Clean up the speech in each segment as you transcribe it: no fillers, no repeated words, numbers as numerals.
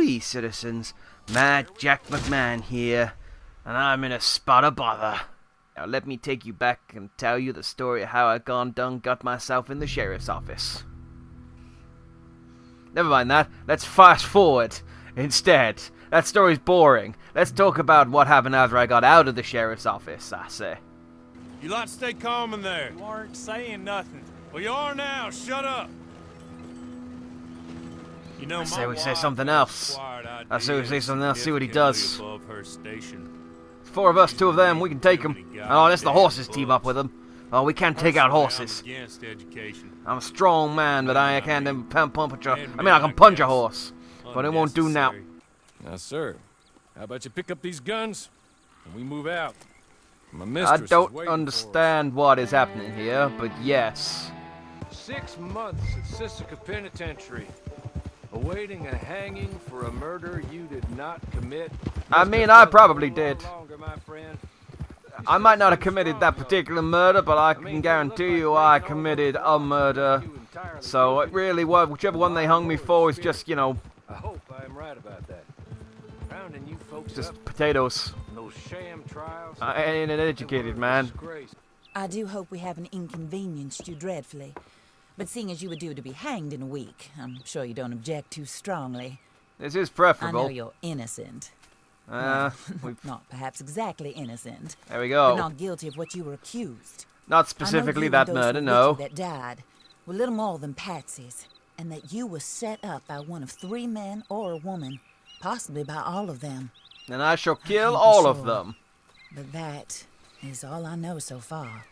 Louis, citizens. Mad Jack McMahon here, and I'm in a spot of bother. Now let me take you back and tell you the story of how I done got myself in the sheriff's office. Never mind that, let's fast forward instead. That story's boring. Let's talk about what happened after I got out of the sheriff's office, I say. You lot stay calm in there. You aren't saying nothing. Well, you are now. Shut up. You know, I say we say something else. I say we say something else, see what he does. Four of us, two of them, we can take them. Oh, unless the horses team up with them. Oh, we can't take out horses. I'm a strong man, but I can't punch a... I mean, I can punch a horse, but it won't do now. Now, sir, how about you pick up these guns and we move out? My I mistress don't understand what is happening here, but yes. 6 months at Sissica Penitentiary, awaiting a hanging for a murder you did not commit. I mean, I probably did. I might not have committed that particular murder, but I can guarantee you I committed a murder. So it really was, whichever one they hung me for is just, you know, I hope I am right about that. Rounding you folks just up, potatoes. those sham trials. I ain't an educated man. I do hope we haven't inconvenienced you dreadfully. But seeing as you were due to be hanged in a week, I'm sure you don't object too strongly. This is I preferable. know you're innocent. Not perhaps exactly innocent. There we But go. not guilty of what you were accused. Not I specifically know you that and those murder, who no. with you that died were little more than patsies, and that you were set up by one of 3 men or a woman, possibly by all of them. And I shall kill can't be all of sure. them. But that is all I know so far.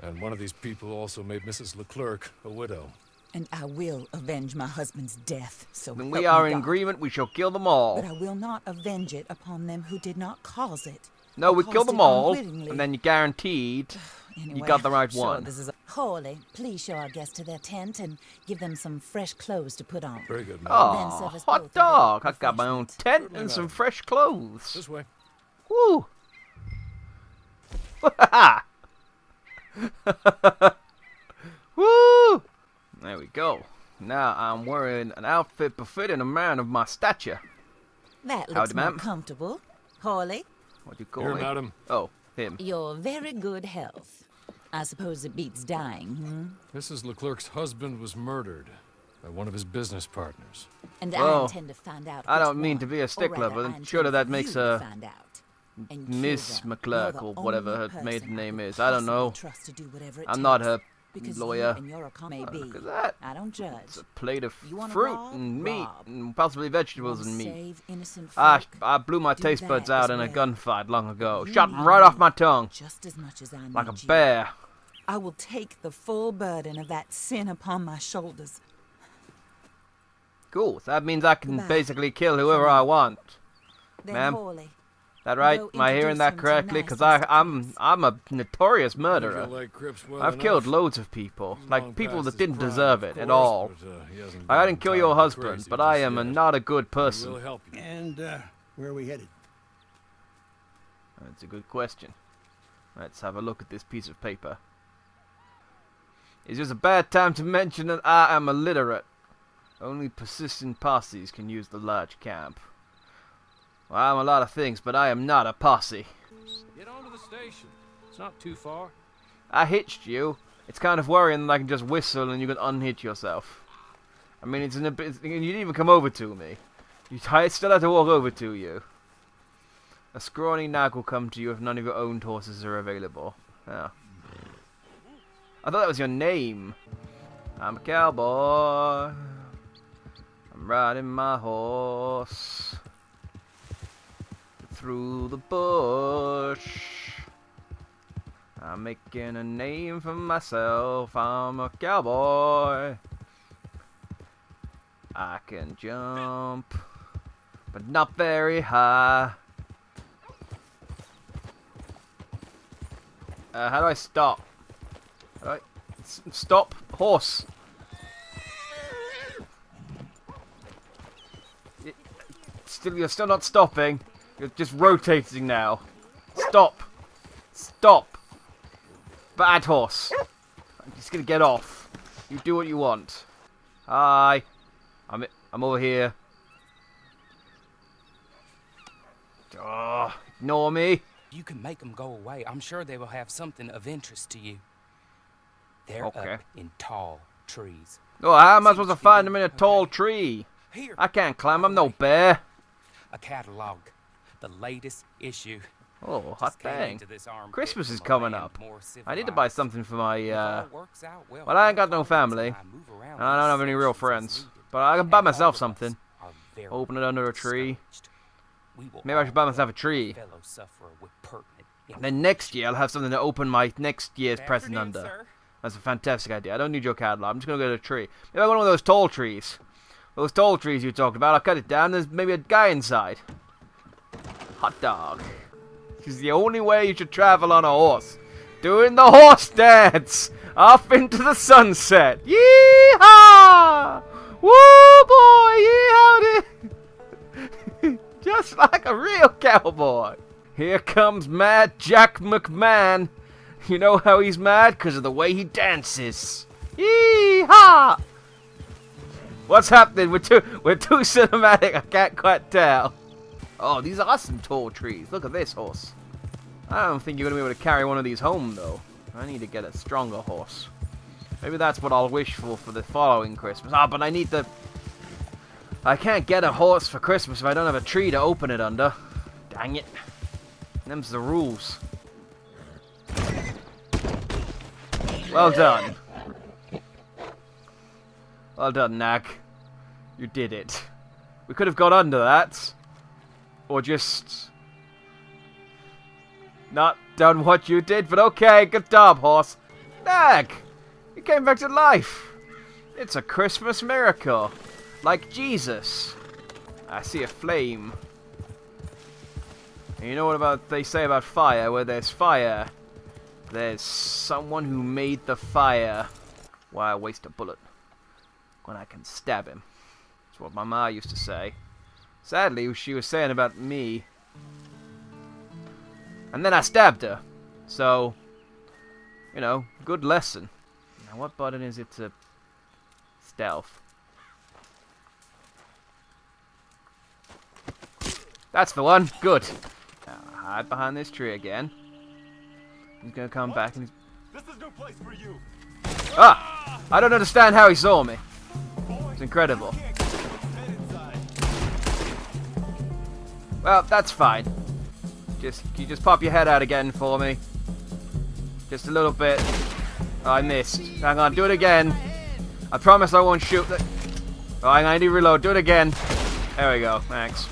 And one of these people also made Mrs. Leclerc a widow. And I will avenge my husband's death, so When help we me are in God. agreement, we shall kill them all. But I will not avenge it upon them who did not cause it. No, or we kill caused them it all, unwittingly. and then you're guaranteed Anyway, you got the right sure, one. This is Hawley, please show our guests to their tent and give them some fresh clothes to put on. Very good, man. Then Oh, serve us both hot with dog! a I got my own refreshment. tent and some fresh clothes. This way. Woo! Woo! There we go. Now I'm wearing an outfit befitting a man of my stature. That looks Howdy, more ma'am. comfortable. Hawley, What do you call Here, me? madam. Oh, him. you're very good health. I suppose it beats dying, Mrs. Leclerc's husband was murdered by one of his business partners. And Well, I intend to find out I which don't mean one. to be a Or stickler, rather, but I I'm intend sure that for makes you to her find out and kill Miss them. McClurk You're or the whatever only her maiden person name I could is. I don't know. possibly trust to do whatever it I'm not takes. her Because lawyer. You and your may be. Look at that. I don't judge. It's a plate of You wanna fruit rob? and meat Rob. and possibly vegetables Wanna and meat. save innocent I folk? blew my Do taste buds that out as in a well. gunfight long ago. You Shot 'em need right off me my tongue. Just as much as I Like a need you. bear. I will take the full burden of that sin upon my shoulders. Cool. So that means I can Goodbye. basically kill whoever I want. Then Ma'am? Hawley, That right? Go Am I hearing introduce that him to correctly? nice Because Mr. I'm a notorious You murderer. like Crips well I've enough. killed loads of people. He's Like long people past that his didn't prime, deserve of it at course, all. but, he hasn't I gone didn't kill your entirely husband, crazy but I just am yet. not a good He person. will help you. And, where are we headed? That's a good question. Let's have a look at this piece of paper. It's just a bad time to mention that I am illiterate. Only persistent posses can use the large camp. Well, I'm a lot of things, but I am not a posse. Get on to the station. It's not too far. I hitched you. It's kind of worrying that I can just whistle and you can unhitch yourself. I mean, you didn't even come over to me. I still had to walk over to you. A scrawny nag will come to you if none of your owned horses are available. Oh. I thought that was your name. I'm a cowboy. I'm riding my horse through the bush. I'm making a name for myself. I'm a cowboy. I can jump, but not very high. How do I stop? How do I stop, horse. You're still not stopping. You're just rotating now. Stop. Stop. Bad horse. I'm just gonna get off. You do what you want. Hi. I'm over here. Oh, ignore me. You can make them go away. I'm sure they will have something of interest to you. They're Okay. up in tall trees. Oh, how am I supposed to find them in a tall tree? Here, I can't climb. I'm no bear. a catalog, the latest issue. Oh, hot Just get dang. into this armpit Christmas is from a coming land up. more I need to buy civilized. something for my, If all works out well, well, I ain't got no my family, colleagues and I move around and I don't have these any real sections as friends. needed. But I can buy And all myself of us something. are very Open it under a tree. discouraged. We will Maybe I should buy all myself a help tree. fellow sufferer with pertinent Then next year I'll have something to open my next year's Good present afternoon, under. sir. That's a fantastic idea. I don't need your catalog. I'm just gonna go to a tree. Maybe I'll go to one of those tall trees. Those tall trees you talked about. I'll cut it down. There's maybe a guy inside. Hot dog. This is the only way you should travel on a horse. Doing the horse dance. Off into the sunset. Yee-haw! Woo, boy! Yee-howdy! Just like a real cowboy. Here comes Mad Jack McMahon. You know how he's mad? Because of the way he dances. Yee-haw! What's happening? We're too cinematic. I can't quite tell. Oh, these are some tall trees. Look at this horse. I don't think you're going to be able to carry one of these home, though. I need to get a stronger horse. Maybe that's what I'll wish for the following Christmas. Ah, but I need the... I can't get a horse for Christmas if I don't have a tree to open it under. Dang it. Them's the rules. Well done. Well done, Nag. You did it. We could have got under that. Or just... not done what you did, but okay, good job, horse. Nag! You came back to life. It's a Christmas miracle. Like Jesus. I see a flame. And you know what about they say about fire? Where there's fire, there's someone who made the fire. Why waste a bullet when I can stab him? That's what my ma used to say. Sadly, she was saying about me. And then I stabbed her. So, you know, good lesson. Now, what button is it to stealth? That's the one. Good. Now, hide behind this tree again. He's gonna come back and he's... This is no place for you. Ah! I don't understand how he saw me. It's incredible. Well, that's fine. Can you just pop your head out again for me? Just a little bit. Oh, I missed. Hang on, do it again. I promise I won't shoot the... Oh, hang on, I need to reload. Do it again. There we go. Thanks.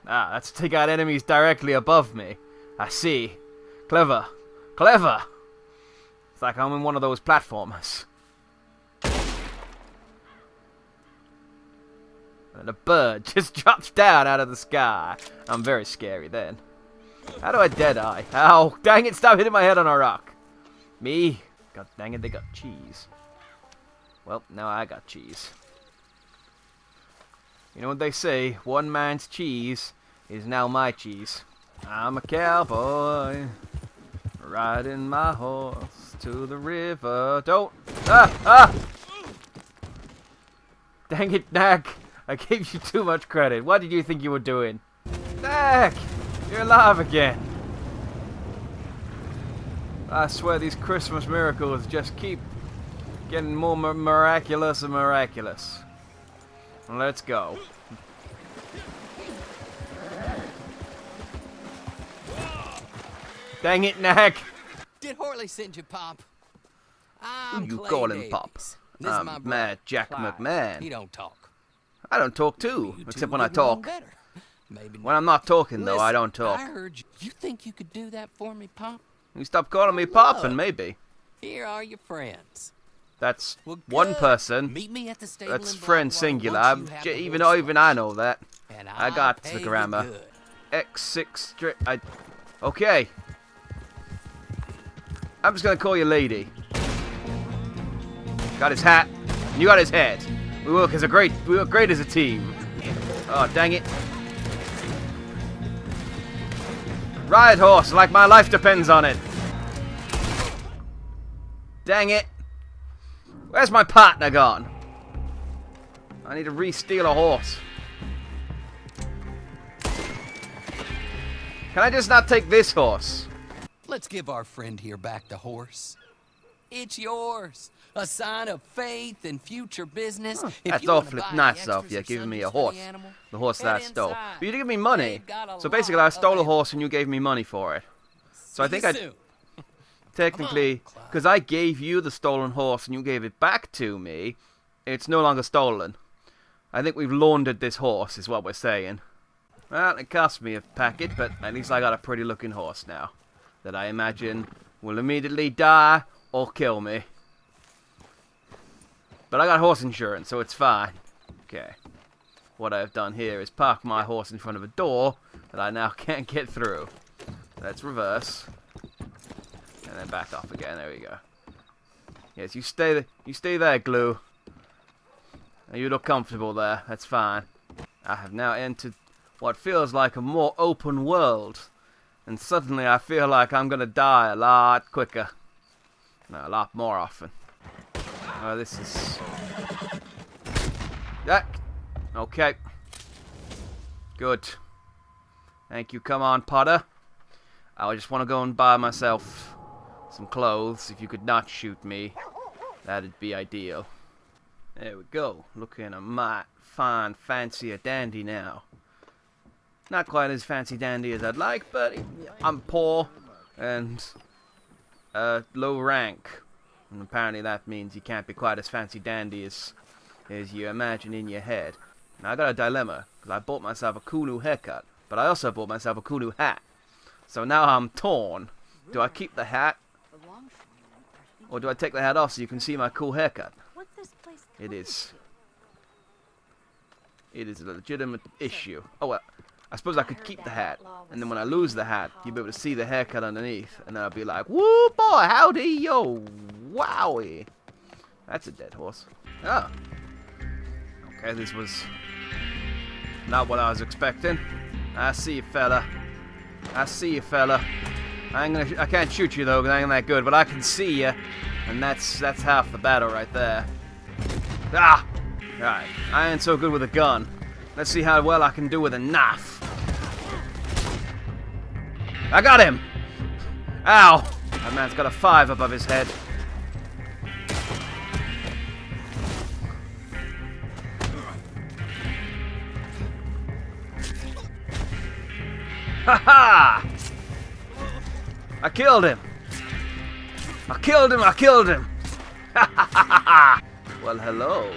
Ah, that's to take out enemies directly above me. I see. Clever. Clever! It's like I'm in one of those platformers. And a bird just drops down out of the sky. I'm very scary then. How do I deadeye? Ow! Dang it, stop hitting my head on a rock. Me? God dang it, they got cheese. Well, now I got cheese. You know what they say, one man's cheese is now my cheese. I'm a cowboy, riding my horse to the river. Don't! Ah! Ah! Dang it, Nag! I gave you too much credit. What did you think you were doing? Nag! You're alive again! I swear these Christmas miracles just keep getting more miraculous and miraculous. Let's go. Dang it, Nag! Did Horley send you, Pop? Who I'm you Clay calling Davies. Pop? This is my I'm brother, Mad Jack Clyde. McMahon. He don't talk. I don't talk too, You except two when I getting along talk. better. Maybe When not. I'm not talking, though, I Listen, don't talk. I heard you. You think you could do that for me, Pop? You stop calling me Pop, and Look. maybe. Here are your friends. That's Well, one good. person. Meet me at the stable That's in friend Blackwater singular. once you have the Even horse even I know that. and I I'll got pay the you grammar. good. X6 straight. Okay. I'm just gonna call you Lady. Got his hat. And you got his head. We work great as a team. Oh, dang it. Ride horse, like my life depends on it. Dang it. Where's my partner gone? I need to re-steal a horse. Can I just not take this horse? Let's give our friend here back the horse. It's yours. A sign of faith and future business. If That's you wanna awfully buy any nice of extras you, or giving me a sundries for horse. the animal, The horse that I head stole. inside. But you didn't give me money. They've got a So basically, lot I stole a available. horse and you gave me money for it. So I See think you I soon. technically, Come on, because I gave you the stolen horse and you gave it back to me, it's no longer stolen. I think we've laundered this horse, is what we're saying. Well, it cost me a packet, but at least I got a pretty looking horse now. That I imagine will immediately die or kill me. But I got horse insurance, so it's fine. Okay. What I've done here is park my horse in front of a door that I now can't get through. Let's reverse. And then back off again. There we go. Yes, you stay there, Glue. You look comfortable there. That's fine. I have now entered what feels like a more open world. And suddenly I feel like I'm gonna die a lot quicker. No, a lot more often. Oh, this is... Yeah. Okay. Good. Thank you. Come on, Potter. I just want to go and buy myself some clothes. If you could not shoot me, that'd be ideal. There we go. Looking a mite fine, fancier dandy now. Not quite as fancy dandy as I'd like, but I'm poor and low rank. And apparently that means you can't be quite as fancy dandy as you imagine in your head. Now I got a dilemma, because I bought myself a cool new haircut, but I also bought myself a cool new hat. So now I'm torn. Do I keep the hat? Or do I take the hat off so you can see my cool haircut? It is a legitimate issue. Oh well, I suppose I could keep the hat, and then when I lose the hat, you'll be able to see the haircut underneath, and then I'll be like, woo boy, howdy, yo, wowie. That's a dead horse. Oh. Okay, this was not what I was expecting. I see you, fella. I see you, fella. I can't shoot you though, because I ain't that good, but I can see you, and that's half the battle right there. Ah! Alright, I ain't so good with a gun. Let's see how well I can do with a knife. I got him! Ow! That man's got a 5 above his head. Ha ha! I killed him! I killed him! I killed him! Ha ha ha ha! Well, hello.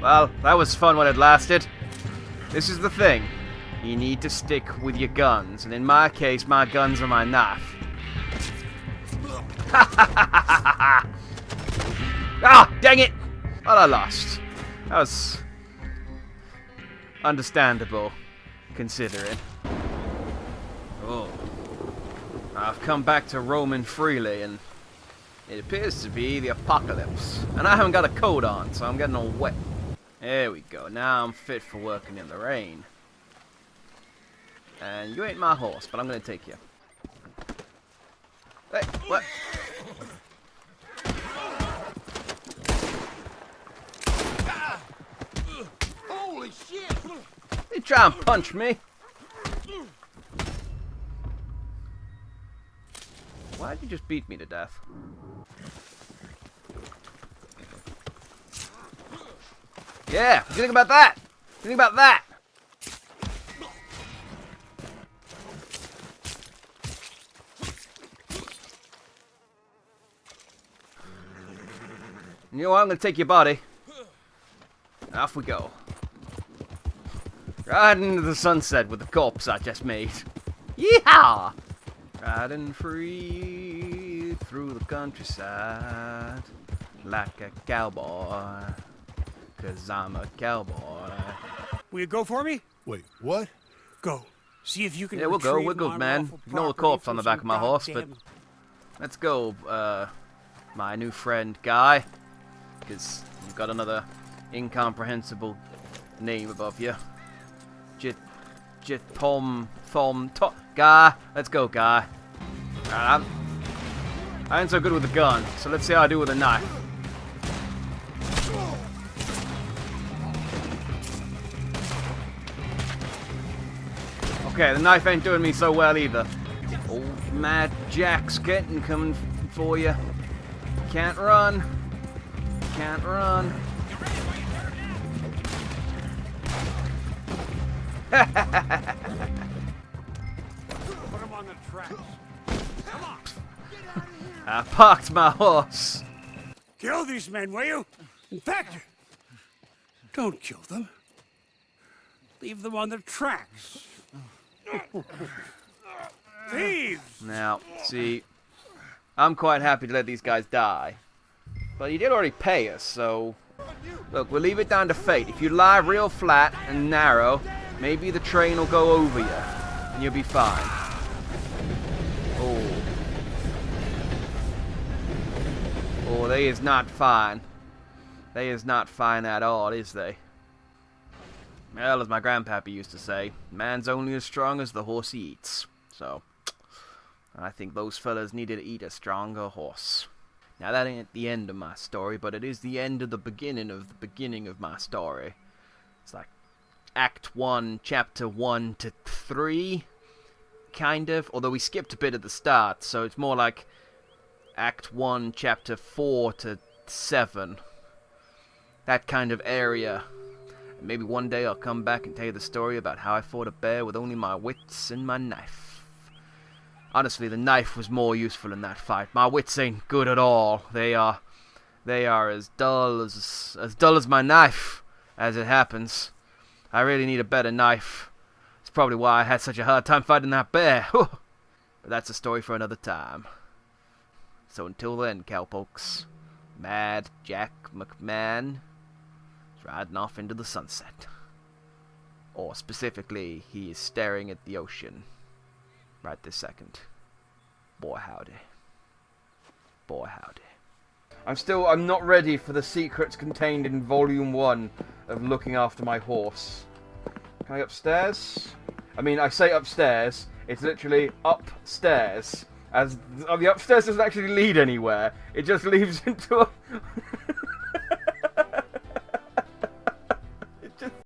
Well, that was fun when it lasted. This is the thing. You need to stick with your guns, and in my case, my guns are my knife. Ah, dang it! Well, I lost. That was understandable, considering. Oh. I've come back to roaming freely, and it appears to be the apocalypse. And I haven't got a coat on, so I'm getting all wet. There we go. Now I'm fit for working in the rain. And you ain't my horse, but I'm gonna take you. Hey, what? Holy shit! You try and punch me? Why'd you just beat me to death? Yeah, what do you think about that? What do you think about that? You know what? I'm gonna take your body. Off we go. Right into the sunset with the corpse I just made. Yeehaw! Riding free through the countryside like a cowboy, 'cause I'm a cowboy. Will you go for me? Wait, what? Go. See if you can. Yeah, we'll go. retrieve We're good, my man. lawful Ignore the property corpse on from the back of some my horse, but goddamn- let's go, my new friend Guy, because you've got another incomprehensible name above you. Guy. Let's go, Guy. I ain't so good with a gun, so let's see how I do with a knife. Okay, the knife ain't doing me so well either. Old Mad Jack's getting coming for you. Can't run. Can't run. Put him on the tracks. Come on. I parked my horse. Kill these men, will you? In fact, don't kill them. Leave them on the tracks. Thieves! Now, see, I'm quite happy to let these guys die. But you did already pay us, so... Look, we'll leave it down to fate. If you lie real flat and narrow, maybe the train will go over you, and you'll be fine. Oh. Oh, they is not fine. They is not fine at all, is they? Well, as my grandpappy used to say, man's only as strong as the horse he eats. So, I think those fellas needed to eat a stronger horse. Now, that ain't the end of my story, but it is the end of the beginning of my story. It's like Act 1, Chapter 1 to 3, kind of. Although we skipped a bit at the start, so it's more like Act 1, Chapter 4 to 7. That kind of area. And maybe one day I'll come back and tell you the story about how I fought a bear with only my wits and my knife. Honestly, the knife was more useful in that fight. My wits ain't good at all. They are as dull as my knife, as it happens. I really need a better knife. It's probably why I had such a hard time fighting that bear. But that's a story for another time. So until then, cowpokes, Mad Jack McMahon is riding off into the sunset. Or specifically, he is staring at the ocean. Right this second. Boy howdy. Boy howdy. I'm not ready for the secrets contained in Volume 1 of looking after my horse. Can I upstairs? I mean, I say upstairs, it's literally upstairs. As the upstairs doesn't actually lead anywhere. It just leads into a